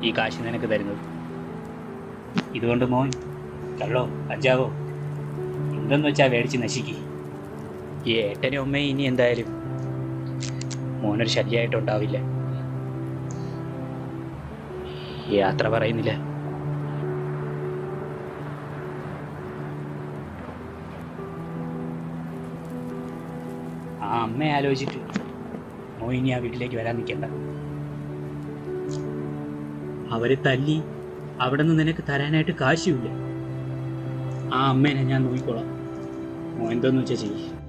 ഈ കാശ് നിനക്ക് തരുന്നത്. ഇതുകൊണ്ട് മോൻ കള്ളോ കഞ്ചാവോ എന്തെന്ന് വെച്ചാൽ മേടിച്ച് നശിക്കുക. ഈ ഏട്ടനും അമ്മയും ഇനി എന്തായാലും മോനൊരു ശല്യമായിട്ടുണ്ടാവില്ല. യാത്ര പറയുന്നില്ല. ആ അമ്മയെ ആലോചിച്ചിട്ട് മോൻ ഇനി ആ വീട്ടിലേക്ക് വരാൻ നിൽക്കണ്ട. അവരെ തല്ലി അവിടെ നിന്ന് നിനക്ക് തരാനായിട്ട് കാശുമില്ല. ആ അമ്മേനെ ഞാൻ നോക്കിക്കോളാം. മോൻ എന്തോന്ന് വെച്ചാൽ ചെയ്യും.